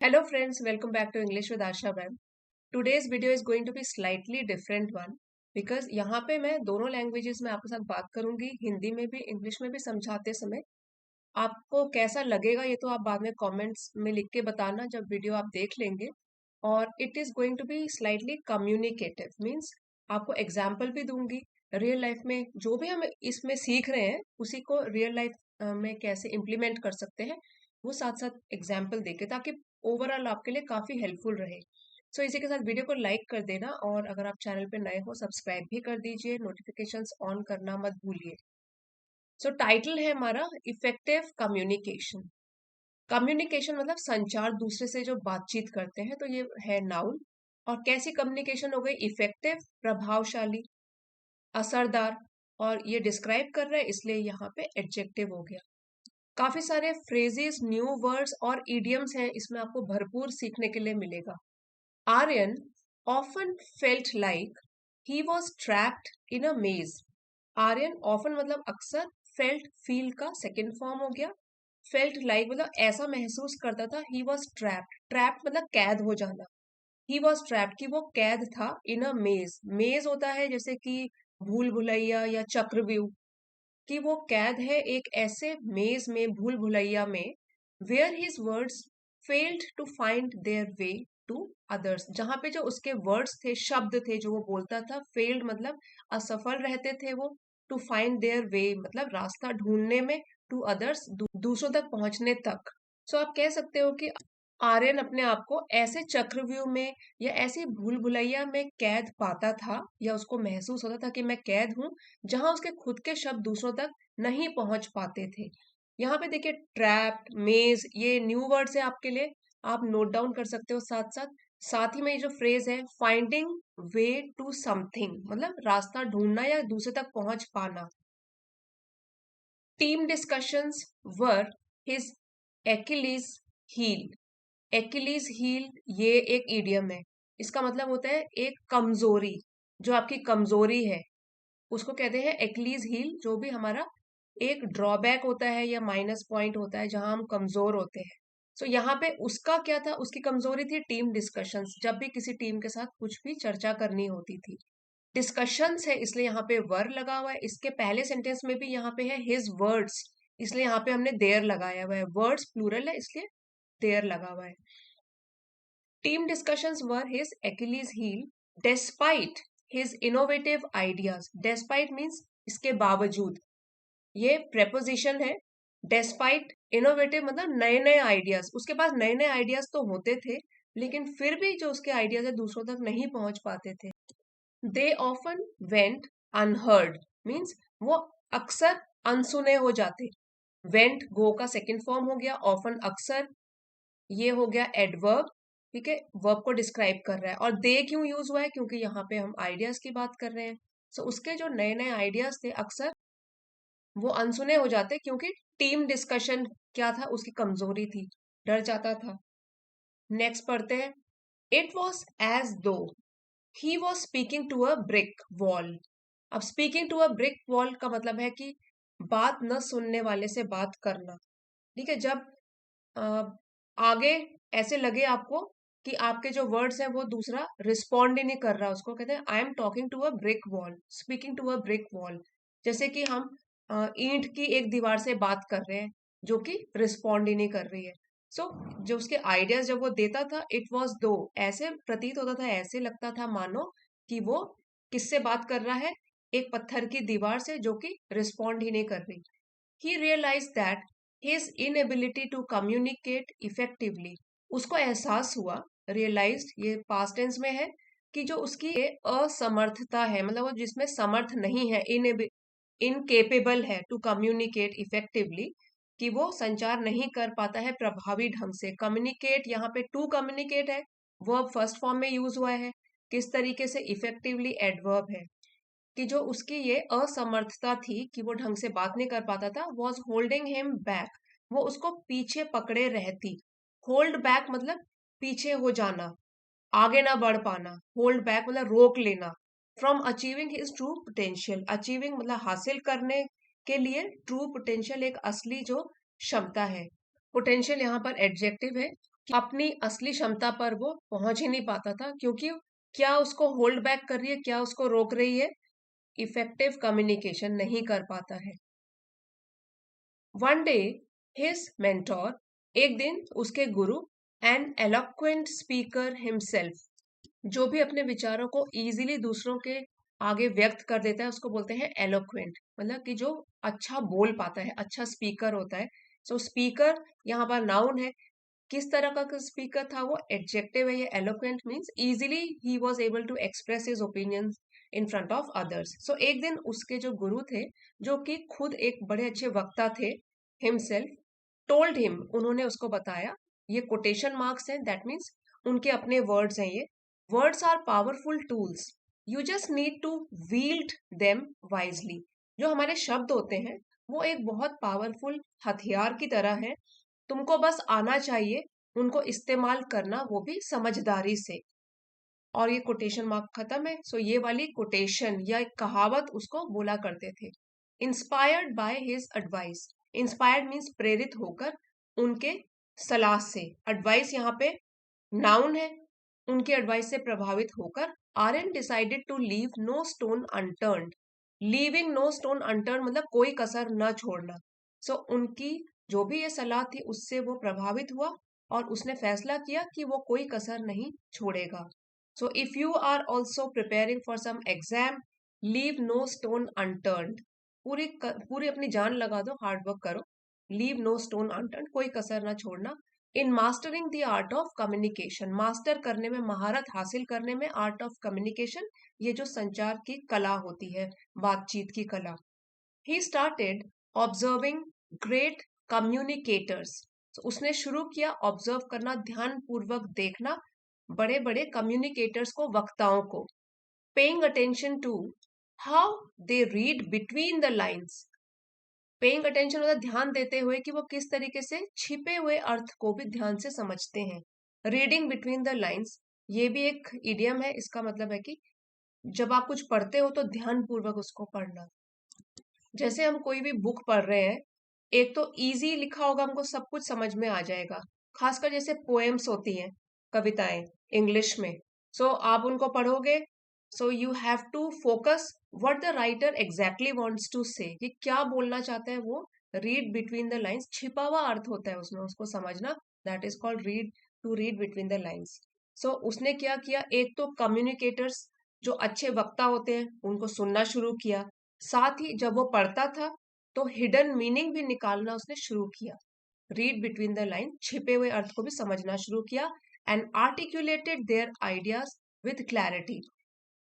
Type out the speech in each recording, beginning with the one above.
Hello friends, welcome back to English with Asha ma'am. Today's video is going to be slightly different one because यहाँ पे मैं दोनों languages में आपके साथ बात करूंगी, हिंदी में भी इंग्लिश में भी समझाते समय। आपको कैसा लगेगा ये तो आप बाद में कमेंट्स में लिख के बताना जब वीडियो आप देख लेंगे। और it is going to be slightly communicative means आपको एग्जाम्पल भी दूंगी रियल लाइफ में जो भी हम इसमें सीख रहे हैं उसी को रियल लाइफ में कैसे इम्प्लीमेंट कर सकते हैं वो साथ साथ एग्जाम्पल देके ताकि ओवरऑल आपके लिए काफी हेल्पफुल रहे। सो इसी के साथ वीडियो को लाइक कर देना और अगर आप चैनल पे नए हो सब्सक्राइब भी कर दीजिए, नोटिफिकेशंस ऑन करना मत भूलिए। सो टाइटल है हमारा इफेक्टिव कम्युनिकेशन। कम्युनिकेशन मतलब संचार, दूसरे से जो बातचीत करते हैं, तो ये है नाउन। और कैसी कम्युनिकेशन हो गई? इफेक्टिव, प्रभावशाली, असरदार। और ये डिस्क्राइब कर रहा है इसलिए यहाँ पे एडजेक्टिव हो गया। काफी सारे फ्रेजेस, न्यू वर्ड्स और इडियम्स हैं, इसमें आपको भरपूर सीखने के लिए मिलेगा। Aryan often felt like he was trapped in a maze. Aryan often मतलब अक्सर, फेल्ट फील का सेकेंड फॉर्म हो गया, फेल्ट लाइक मतलब ऐसा महसूस करता था। ही वॉज ट्रैप्ड, ट्रैप्ड मतलब कैद हो जाना। ही वॉज ट्रैप्ड कि वो कैद था इन अ मेज। मेज होता है जैसे कि भूल भुलैया या चक्रव्यूह, कि वो कैद है एक ऐसे मेज में, भूल भुलैया में, where his words failed to find their way to others, जहां पे जो उसके वर्ड्स थे, शब्द थे जो वो बोलता था, फेल्ड मतलब असफल रहते थे वो, टू फाइंड देयर वे मतलब रास्ता ढूंढने में, टू अदर्स दूसरों तक पहुंचने तक। सो आप कह सकते हो कि आर्यन अपने आप को ऐसे चक्रव्यूह में या ऐसी भूल भुलैया में कैद पाता था, या उसको महसूस होता था कि मैं कैद हूं, जहां उसके खुद के शब्द दूसरों तक नहीं पहुंच पाते थे। यहाँ पे देखिए ट्रैप, मेज, ये न्यू वर्ड्स है आपके लिए, आप नोट डाउन कर सकते हो साथ साथ। साथ ही में ये जो फ्रेज है फाइंडिंग वे टू समथिंग मतलब रास्ता ढूंढना या दूसरे तक पहुंच पाना। Team discussions were his Achilles heel. Achilles heel ये एक इडियम है। इसका मतलब होता है एक कमजोरी, जो आपकी कमजोरी है उसको कहते हैं एक्लीज हील। जो भी हमारा एक ड्रॉबैक होता है या माइनस पॉइंट होता है जहां हम कमजोर होते हैं। सो यहाँ पे उसका क्या था? उसकी कमजोरी थी टीम डिस्कशंस, जब भी किसी टीम के साथ कुछ भी चर्चा करनी होती थी। डिस्कशंस है इसलिए यहाँ पे वर लगा हुआ है। इसके पहले सेंटेंस में भी यहाँ पे है हिज वर्ड्स, इसलिए यहाँ पे हमने देयर लगाया हुआ है। वर्ड्स प्लूरल है इसलिए देयर लगा हुआ है। Team discussions were his Achilles heel despite his innovative ideas. Despite means इसके बावजूद, ये प्रेपोजिशन है। डेस्पाइट इनोवेटिव मतलब नए नए आइडियाज, उसके पास नए नए आइडियाज तो होते थे लेकिन फिर भी जो उसके आइडियाज है दूसरों तक नहीं पहुंच पाते थे। They often went unheard means वो अक्सर अनसुने हो जाते। वेंट गो का सेकेंड फॉर्म हो गया, ऑफन अक्सर, ये हो गया एडवर्ब। ठीक है, वर्ब को डिस्क्राइब कर रहा है। और दे क्यों यूज हुआ है? क्योंकि यहाँ पे हम आइडियाज की बात कर रहे हैं। सो उसके जो नए नए आइडियाज थे अक्सर वो अनसुने हो जाते क्योंकि टीम डिस्कशन क्या था? उसकी कमजोरी थी, डर जाता था। नेक्स्ट पढ़ते हैं। It was as though he was speaking to a brick wall. अब speaking to a brick wall का मतलब है कि बात न सुनने वाले से बात करना। ठीक है, जब अ, आगे ऐसे लगे आपको कि आपके जो वर्ड्स हैं वो दूसरा रिस्पॉन्ड ही नहीं कर रहा, उसको कहते हैं I am talking to a brick wall, speaking to a brick wall. जैसे कि हम ईंट की एक दीवार से बात कर रहे हैं जो कि रिस्पॉन्ड ही नहीं कर रही है। सो जो उसके आइडियाज जब वो देता था, इट वॉज दो, ऐसे प्रतीत होता था, ऐसे लगता था मानो कि वो किससे बात कर रहा है? एक पत्थर की दीवार से जो कि रिस्पॉन्ड ही नहीं कर रही। He realized that his inability to communicate effectively, उसको एहसास हुआ, realized ये past tense में है, कि जो उसकी ये असमर्थता है मतलब वो जिसमें समर्थ नहीं है, इनकेपेबल है टू कम्युनिकेट इफेक्टिवली, कि वो संचार नहीं कर पाता है प्रभावी ढंग से। कम्युनिकेट यहाँ पे टू कम्युनिकेट है, वर्ब फर्स्ट फॉर्म में यूज हुआ है। किस तरीके से? इफेक्टिवली एडवर्ब है। कि जो उसकी ये असमर्थता थी कि वो ढंग से बात नहीं कर पाता था, वॉज होल्डिंग हिम बैक, वो उसको पीछे पकड़े रहती। होल्ड बैक मतलब पीछे हो जाना, आगे ना बढ़ पाना। होल्ड बैक मतलब रोक लेना। From achieving his true potential, achieving मतलब हासिल करने के लिए, ट्रू पोटेंशियल एक असली जो क्षमता है। पोटेंशियल यहाँ पर एडजेक्टिव है अपनी असली क्षमता पर वो पहुंच ही नहीं पाता था, क्योंकि क्या उसको होल्ड बैक कर रही है, क्या उसको रोक रही है, इफेक्टिव कम्युनिकेशन नहीं कर पाता है। वन डे हिज मेंटोर, एक दिन उसके गुरु, एन एलोक्वेंट स्पीकर हिमसेल्फ, जो भी अपने विचारों को इजीली दूसरों के आगे व्यक्त कर देता है उसको बोलते हैं एलोक्वेंट, मतलब कि जो अच्छा बोल पाता है, अच्छा स्पीकर होता है। सो स्पीकर यहाँ पर नाउन है। किस तरह का स्पीकर था वो, एडजेक्टिव है ये। Eloquent means easily he was able to express his opinions in front of others. So एक दिन उसके जो गुरु थे, जो कि खुद एक बड़े अच्छे वक्ता थे, हिमसेल्फ टोल्ड हिम, उन्होंने उसको बताया, ये कोटेशन मार्क्स हैं, दैट मीन्स उनके अपने वर्ड्स हैं ये। Words are powerful tools, you just need to wield them wisely. जो हमारे शब्द होते हैं वो एक बहुत पावरफुल हथियार की तरह है, तुमको बस आना चाहिए उनको इस्तेमाल करना, वो भी समझदारी से। और ये कोटेशन मार्क खत्म है। सो ये वाली कोटेशन या एक कहावत उसको बोला करते थे। Inspired by his advice, inspired means प्रेरित होकर, उनके सलाह से। एडवाइस यहाँ पे नाउन है। उनके एडवाइस से प्रभावित होकर Aryan decided to leave no stone unturned. Leaving no stone unturn मतलब कोई कसर न छोड़ना। सो उनकी जो भी ये सलाह थी उससे वो प्रभावित हुआ और उसने फैसला किया कि वो कोई कसर नहीं छोड़ेगा। So if you are also preparing for some exam, leave no stone unturned. पूरी अपनी जान लगा दो, हार्ड वर्क करो। लीव नो स्टोन अनटर्न्ड, कोई कसर ना छोड़ना। In mastering the art of communication, master करने में, महारत हासिल करने में, आर्ट ऑफ कम्युनिकेशन, ये जो संचार की कला होती है, बातचीत की कला। He started observing great communicators, उसने शुरू किया ऑब्जर्व करना, ध्यान पूर्वक देखना बड़े बड़े कम्युनिकेटर्स को, वक्ताओं को। Paying attention to how they read between the lines, paying attention मतलब ध्यान देते हुए कि वो किस तरीके से छिपे हुए अर्थ को भी ध्यान से समझते हैं। रीडिंग बिटवीन द लाइन्स, ये भी एक इडियम है, इसका मतलब है कि जब आप कुछ पढ़ते हो तो ध्यान पूर्वक उसको पढ़ना। जैसे हम कोई भी बुक पढ़ रहे हैं, एक तो इजी लिखा होगा, हमको सब कुछ समझ में आ जाएगा। खासकर जैसे पोएम्स होती हैं, कविताएं इंग्लिश में। सो आप उनको पढ़ोगे, so you have to focus what the writer exactly wants to say, कि क्या बोलना चाहता है वो। रीड बिटवीन द लाइन्स, छिपा हुआ अर्थ होता है उसमें, उसको समझना, that is called read, to read between the lines. So उसने क्या किया, एक तो कम्युनिकेटर्स जो अच्छे वक्ता होते हैं उनको सुनना शुरू किया, साथ ही जब वो पढ़ता था तो हिडन मीनिंग भी निकालना उसने शुरू किया। रीड बिटवीन द लाइन, छिपे हुए अर्थ को भी समझना शुरू किया। And articulated their ideas with clarity,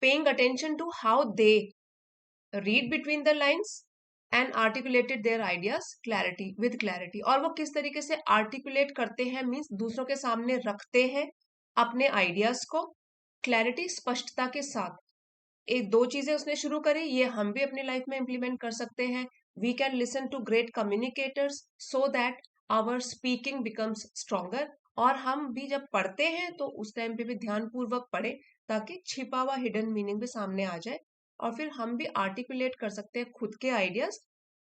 paying attention to how they read between the lines and articulated their ideas clarity with clarity. और वो किस तरीके से आर्टिकुलेट करते हैं, मीन्स दूसरों के सामने रखते हैं अपने आइडियाज को, क्लैरिटी स्पष्टता के साथ। एक दो चीजें उसने शुरू करी, ये हम भी अपनी लाइफ में इंप्लीमेंट कर सकते हैं। We can listen to great communicators so that our speaking becomes stronger. और हम भी जब पढ़ते हैं तो उस टाइम पे भी ध्यान पूर्वक पढ़े, ताकि छिपा हुआ हिडन मीनिंग भी सामने आ जाए, और फिर हम भी आर्टिकुलेट कर सकते हैं खुद के आइडियाज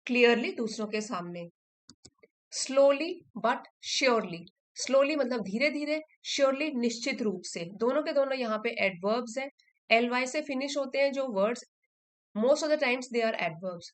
क्लियरली दूसरों के सामने। स्लोली बट श्योरली, स्लोली मतलब धीरे धीरे, श्योरली निश्चित रूप से। दोनों के दोनों यहाँ पे एडवर्ब्स है, एल वाई से फिनिश होते हैं जो words, most of the times they are adverbs.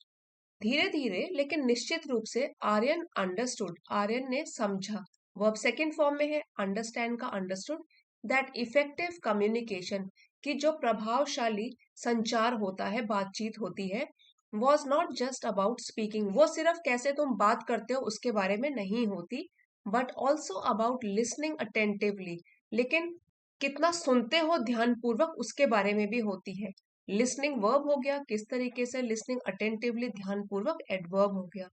धीरे धीरे लेकिन निश्चित रूप से, आर्यन अंडरस्टूड, आर्यन ने समझा, वर्ब सेकंड फॉर्म में है, अंडरस्टैंड का अंडरस्टूड, दैट इफेक्टिव कम्युनिकेशन, की जो प्रभावशाली संचार होता है, बातचीत होती है, was not just about speaking, वो सिर्फ कैसे तुम बात करते हो उसके बारे में नहीं होती, but also about listening attentively, लेकिन कितना सुनते हो ध्यान पूर्वक उसके बारे में भी होती है। लिसनिंग वर्ब हो गया, किस तरीके से लिसनिंग अटेंटिवली, ध्यान पूर्वक, एडवर्ब हो गया।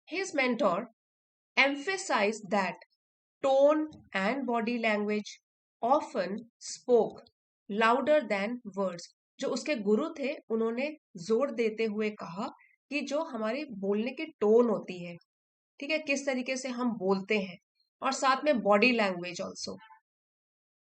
His mentor emphasized that tone and body language often spoke louder than words, जो उसके गुरु थे उन्होंने जोर देते हुए कहा कि जो हमारी बोलने की टोन होती है, ठीक है, किस तरीके से हम बोलते हैं, और साथ में बॉडी लैंग्वेज ऑल्सो।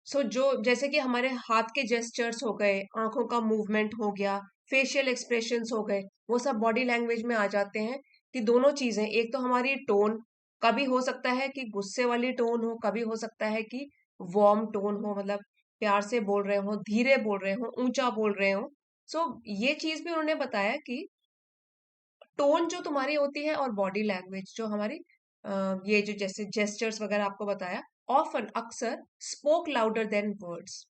सो जो जैसे कि हमारे हाथ के जेस्चर्स हो गए, आंखों का मूवमेंट हो गया, फेशियल एक्सप्रेशंस हो गए, वो सब बॉडी लैंग्वेज में आ जाते हैं। कि दोनों चीजें, एक तो हमारी टोन, कभी हो सकता है कि गुस्से वाली टोन हो, कभी हो सकता है कि वार्म टोन हो, मतलब प्यार से बोल रहे हो, धीरे बोल रहे हो, ऊंचा बोल रहे हो। सो ये चीज भी उन्होंने बताया कि टोन जो तुम्हारी होती है और बॉडी लैंग्वेज जो हमारी ये जो जैसे जेस्चर्स वगैरह आपको बताया, ऑफन अक्सर स्पोक लाउडर देन वर्ड्स।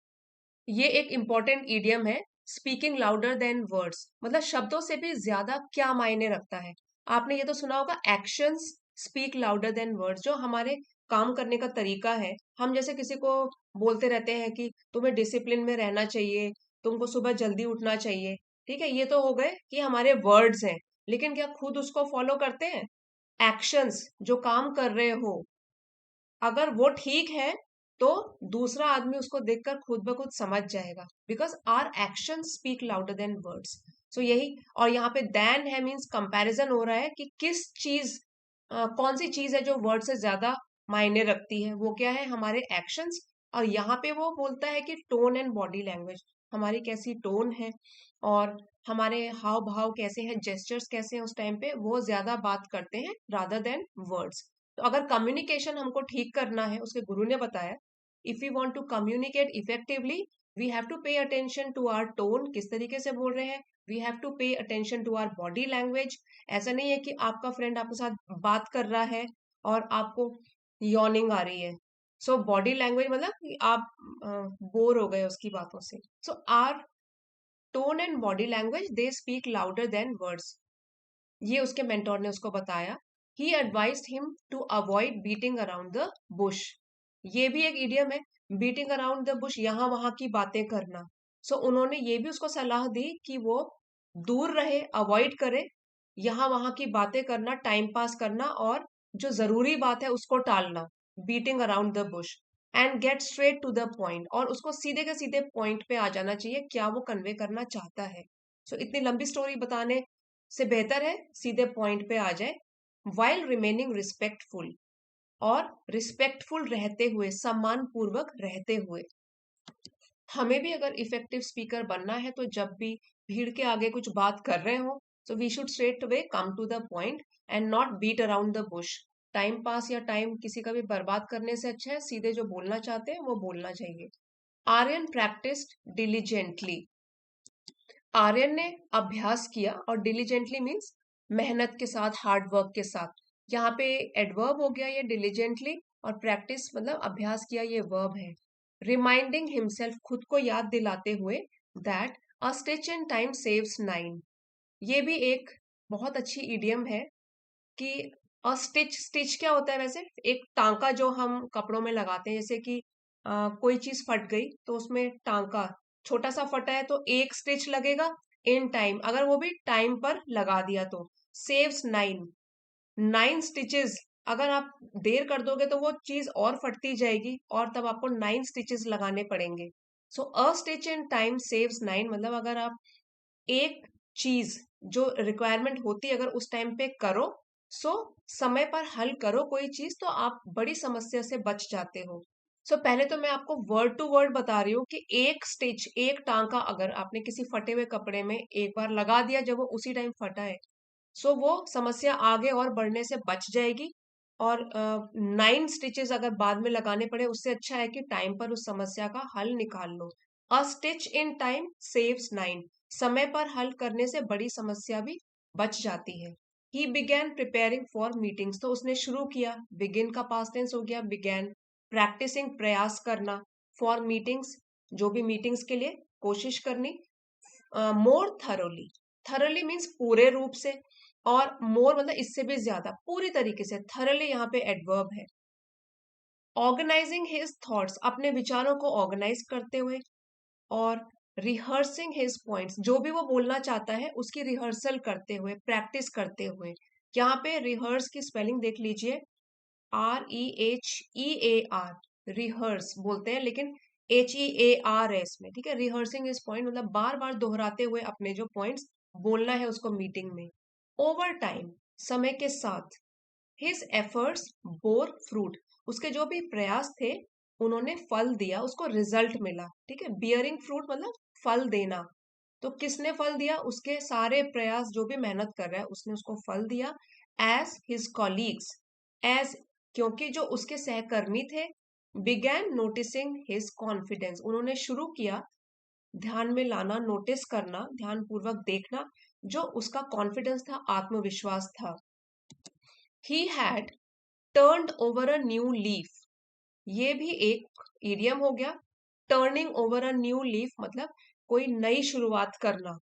ये एक इम्पॉर्टेंट ईडियम है, स्पीकिंग लाउडर देन वर्ड्स, मतलब शब्दों से भी ज्यादा क्या मायने रखता है। आपने ये तो सुना होगा, actions speak louder than words. जो हमारे काम करने का तरीका है, हम जैसे किसी को बोलते रहते हैं कि तुम्हें डिसिप्लिन में रहना चाहिए, तुमको सुबह जल्दी उठना चाहिए, ठीक है, ये तो हो गए कि हमारे वर्ड्स हैं, लेकिन क्या खुद उसको फॉलो करते हैं? एक्शंस जो काम कर रहे हो, अगर वो ठीक है तो दूसरा आदमी उसको देखकर खुद ब खुद समझ जाएगा, because our action speak louder than words. So यही, और यहाँ पे देन है मीन्स कंपैरिजन हो रहा है कि किस चीज, कौन सी चीज है जो वर्ड से ज्यादा मायने रखती है, वो क्या है, हमारे एक्शंस। और यहाँ पे वो बोलता है कि टोन एंड बॉडी लैंग्वेज, हमारी कैसी टोन है और हमारे हाव भाव कैसे हैं, जेस्चर्स कैसे हैं उस टाइम पे, वो ज्यादा बात करते हैं रादर देन वर्ड्स। तो अगर कम्युनिकेशन हमको ठीक करना है, उसके गुरु ने बताया, if you want to communicate effectively, we have to pay attention to our tone, किस तरीके से बोल रहे हैं, we have to pay attention to our body language. ऐसा नहीं है कि आपका फ्रेंड आपके साथ बात कर रहा है और आपको यॉर्निंग आ रही है, सो बॉडी लैंग्वेज मतलब कि आप बोर हो गए उसकी बातों से। So our tone and body language they speak louder than words, ये उसके मेंटोर ने उसको बताया। He advised him to avoid beating around the bush, ये भी एक इडियम है, बीटिंग अराउंड द बुश, यहाँ वहां की बातें करना। सो उन्होंने ये भी उसको सलाह दी कि वो दूर रहे, अवॉइड करे यहाँ वहां की बातें करना, टाइम पास करना, और जो जरूरी बात है उसको टालना, beating around the bush, and get straight to the point, और उसको सीधे के सीधे पॉइंट पे आ जाना चाहिए, क्या वो कन्वे करना चाहता है। सो इतनी लंबी स्टोरी बताने से बेहतर है सीधे पॉइंट पे आ जाए, वाइल रिमेनिंग रिस्पेक्टफुल, और रिस्पेक्टफुल रहते हुए, सम्मान पूर्वक रहते हुए। हमें भी अगर इफेक्टिव स्पीकर बनना है तो जब भी भीड़ के आगे कुछ बात कर रहे हो, so we should straight away come to the point and not beat around the bush. Time pass या टाइम किसी का भी बर्बाद करने से अच्छा है सीधे जो बोलना चाहते हैं वो बोलना चाहिए। आर्यन प्रैक्टिस्ड डिलीजेंटली, आर्यन ने अभ्यास किया, और डिलीजेंटली मीन्स मेहनत के साथ, हार्ड वर्क के साथ। यहाँ पे एडवर्ब हो गया ये डिलीजेंटली, और प्रैक्टिस मतलब अभ्यास किया ये वर्ब है। रिमाइंडिंग हिमसेल्फ, खुद को याद दिलाते हुए, that a stitch in time saves nine, ये भी एक बहुत अच्छी इडियम है कि अ स्टिच, स्टिच क्या होता है वैसे, एक टांका जो हम कपड़ों में लगाते हैं, जैसे कि कोई चीज फट गई तो उसमें टांका छोटा सा फटा है तो एक स्टिच लगेगा, इन टाइम, अगर वो भी टाइम पर लगा दिया तो सेव्स नाइन, नाइन स्टिचेस। अगर आप देर कर दोगे तो वो चीज और फटती जाएगी, और तब आपको नाइन स्टिचेस लगाने पड़ेंगे। So a stitch in time saves nine, मतलब अगर आप एक चीज जो रिक्वायरमेंट होती है अगर उस टाइम पे करो, सो समय पर हल करो कोई चीज, तो आप बड़ी समस्या से बच जाते हो। सो पहले तो मैं आपको वर्ड टू वर्ड बता रही हूँ कि एक स्टिच, एक टांका अगर आपने किसी फटे हुए कपड़े में एक बार लगा दिया जब वो उसी टाइम फटा है, सो वो समस्या आगे और बढ़ने से बच जाएगी। और नाइन स्टिचेस अगर बाद में लगाने पड़े, उससे अच्छा है कि टाइम पर उस समस्या का हल निकाल लो। A stitch in time saves nine, समय पर हल करने से बड़ी समस्या भी बच जाती है। He began preparing for meetings, तो उसने शुरू किया, बिगिन का पास्ट टेंस हो गया बिगैन, प्रैक्टिसिंग प्रयास करना, फॉर मीटिंग्स जो भी मीटिंग्स के लिए कोशिश करनी, मोर थरोली, थरोली मीन्स पूरे रूप से, और मोर मतलब इससे भी ज्यादा, पूरी तरीके से, थरली यहाँ पे एडवर्ब है। ऑर्गेनाइजिंग हिज थॉट्स, अपने विचारों को ऑर्गेनाइज करते हुए, और रिहर्सिंग हिज पॉइंट्स, जो भी वो बोलना चाहता है उसकी रिहर्सल करते हुए, प्रैक्टिस करते हुए। यहाँ पे रिहर्स की स्पेलिंग देख लीजिए, REHEAR, रिहर्स बोलते हैं लेकिन HEARS में, ठीक है। रिहर्सिंग इज पॉइंट मतलब बार बार दोहराते हुए अपने जो पॉइंट्स बोलना है उसको मीटिंग में। ओवर टाइम, समय के साथ, हिज एफर्ट्स बोर फ्रूट, उसके जो भी प्रयास थे उन्होंने फल दिया, उसको रिजल्ट मिला, ठीक है। बियरिंग फ्रूट मतलब फल देना, तो किसने फल दिया, उसके सारे प्रयास, जो भी मेहनत कर रहा है उसने उसको फल दिया। एज हिज कॉलीग्स, एज, क्योंकि जो उसके सहकर्मी थे, बिगैन नोटिसिंग हिज कॉन्फिडेंस, उन्होंने शुरू किया ध्यान में लाना, नोटिस करना, ध्यानपूर्वक देखना जो उसका कॉन्फिडेंस था, आत्मविश्वास था। He had turned over a new leaf, ये भी एक इडियम हो गया। Turning over a new leaf मतलब कोई नई शुरुआत करना।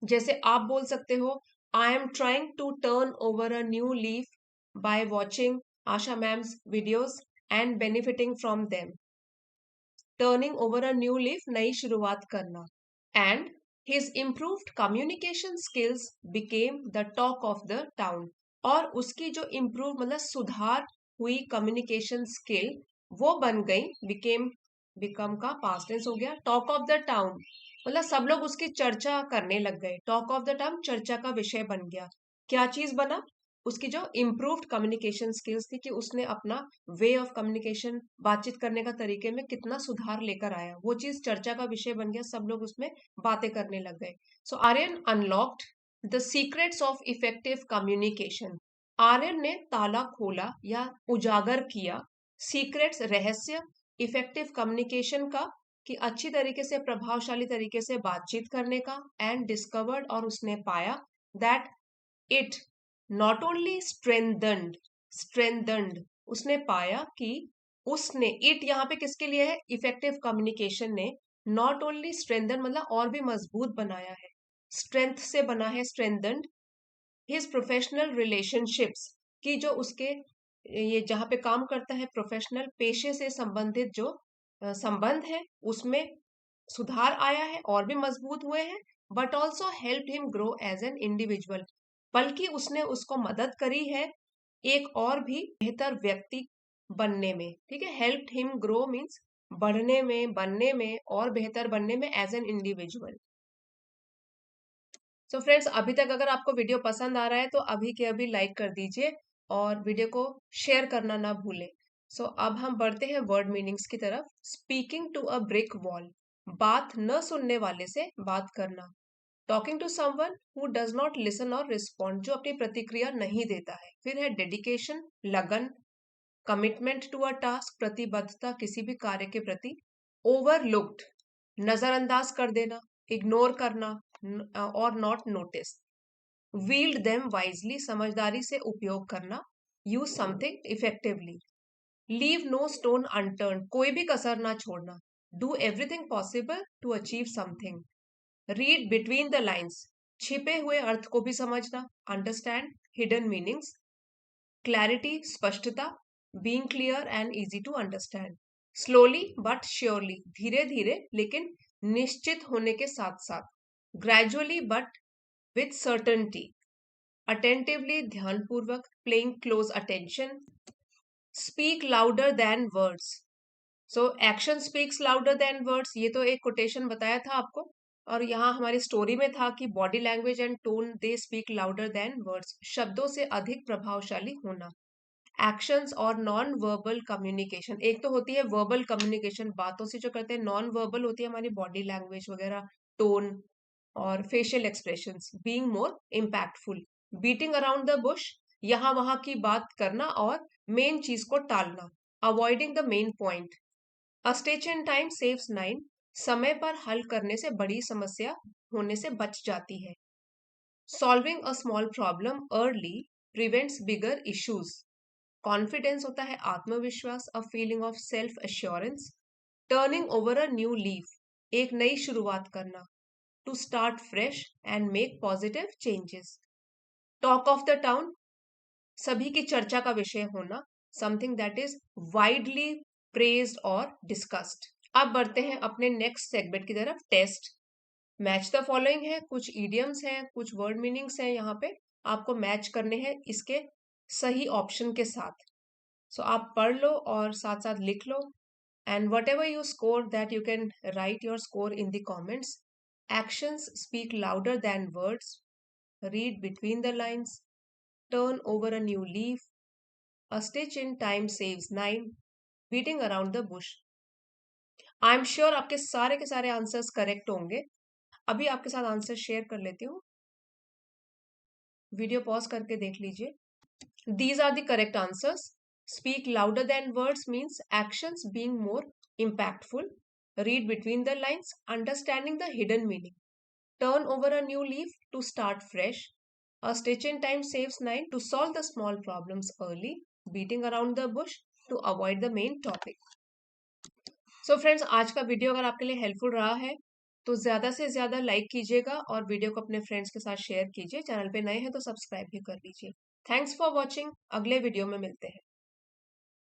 जैसे आप बोल सकते हो, I am trying to turn over a new leaf by watching Asha ma'am's videos and benefiting from them. Turning over a new leaf, नई शुरुआत करना। And his improved communication skills became the talk of the town, और उसकी जो improve मतलब सुधार हुई communication skill, वो बन गई, बिकम का पास्ट टेंस हो गया, टॉक ऑफ द टाउन, मतलब सब लोग उसकी चर्चा करने लग गए। टॉक ऑफ द टाउन चर्चा का विषय बन गया। क्या चीज बना? उसकी जो इम्प्रूव्ड कम्युनिकेशन स्किल्स थी, कि उसने अपना वे ऑफ कम्युनिकेशन, बातचीत करने का तरीके में कितना सुधार लेकर आया, वो चीज चर्चा का विषय बन गया, सब लोग उसमें बातें करने लग गए। So Aryan unlocked the secrets of effective communication, Aryan ने ताला खोला या उजागर किया, सीक्रेट्स रहस्य, इफेक्टिव कम्युनिकेशन का, कि अच्छी तरीके से, प्रभावशाली तरीके से बातचीत करने का, एंड डिस्कवर्ड, और उसने पाया, दैट इट नॉट ओनली स्ट्रेंथन्ड, उसने पाया कि उसने, इट यहाँ पे किसके लिए है? इफेक्टिव कम्युनिकेशन ने नॉट ओनली स्ट्रेंथन मतलब और भी मजबूत बनाया है, स्ट्रेंथ से बना है, स्ट्रेंथन्ड हिज प्रोफेशनल रिलेशनशिप्स, की जो उसके ये जहाँ पे काम करता है, प्रोफेशनल पेशे से संबंधित जो संबंध है, उसमें सुधार आया है और भी मजबूत हुए हैं। But also help him grow as an individual, बल्कि उसने उसको मदद करी है एक और भी बेहतर व्यक्ति बनने में। ठीक है, हेल्प हिम ग्रो मीन्स बढ़ने में, बनने में, और बेहतर बनने में as an individual. So friends, अभी तक अगर आपको वीडियो पसंद आ रहा है तो अभी के अभी लाइक कर दीजिए और वीडियो को शेयर करना ना भूलें। सो अब हम बढ़ते हैं वर्ड मीनिंग्स की तरफ। Speaking to a brick wall, बात न सुनने वाले से बात करना। Talking to someone who does not listen और रिस्पॉन्ड, जो अपनी प्रतिक्रिया नहीं देता है। फिर है डेडिकेशन, लगन, कमिटमेंट टू अ टास्क, प्रतिबद्धता किसी भी कार्य के प्रति। ओवरलुक्ड, नजरअंदाज कर देना, इग्नोर करना, और not notice. wield them wisely, समझदारी से उपयोग करना। use something effectively। leave no stone unturned, कोई भी कसर ना छोड़ना। do everything possible to achieve something। read between the lines, छिपे हुए अर्थ को भी समझना। understand hidden meanings। clarity, स्पष्टता, being clear and easy to understand। slowly but surely, धीरे धीरे लेकिन निश्चित होने के साथ साथ। gradually but with certainty। attentively, ध्यानपूर्वक, paying close attention। speak louder than words, so action speaks louder than words, ये तो एक कोटेशन बताया था आपको, और यहाँ हमारी स्टोरी में था कि body language and tone they speak louder than words, शब्दों से अधिक प्रभावशाली होना। एक्शंस और नॉन वर्बल कम्युनिकेशन, एक तो होती है वर्बल कम्युनिकेशन, बातों से जो करते हैं, नॉन वर्बल होती है हमारी बॉडी लैंग्वेज वगैरह, टोन और facial expressions. Being more impactful, beating around the Bush, यहाँ वहां की बात करना और मेन चीज को टालना। Avoiding the main point. A stretch in time saves nine, समय पर हल करने से बड़ी समस्या होने से बच जाती है। Solving a small problem early prevents bigger issues. Confidence होता है आत्मविश्वास, a feeling of self assurance. Turning over a new leaf, एक नई शुरुआत करना। To start fresh and make positive changes. Talk of the town, सभी की चर्चा का विषय होना, something that is widely praised और डिस्कस्ड। अब बढ़ते हैं अपने नेक्स्ट सेगमेंट की तरफ, टेस्ट। मैच द फॉलोइंग है, कुछ इडियम्स हैं, कुछ वर्ड मीनिंग्स हैं, यहाँ पे आपको मैच करने हैं इसके सही ऑप्शन के साथ। सो आप पढ़ लो और साथ साथ लिख लो, and whatever you score, that you can write your score in the comments. Actions speak louder than words. Read between the lines. Turn over a new leaf. A stitch in time saves nine. Beating around the bush. I am sure आपके सारे के सारे answers correct होंगे। अभी आपके साथ answer share कर लेती हूँ, वीडियो पॉज करके देख लीजिए। These are the correct answers. Speak louder than words means actions being more impactful. Read between the lines, understanding the hidden meaning. Turn over a new leaf to start fresh. A stitch in time saves nine to solve the small problems early. Beating around the bush to avoid the main topic. So friends, आज का video अगर आपके लिए helpful रहा है तो ज़्यादा से ज़्यादा लाइक कीजिएगा और वीडियो को अपने फ्रेंड्स के साथ शेयर कीजिए। चैनल पे नए हैं तो सब्सक्राइब भी कर लीजिए। Thanks for watching. अगले वीडियो में मिलते हैं।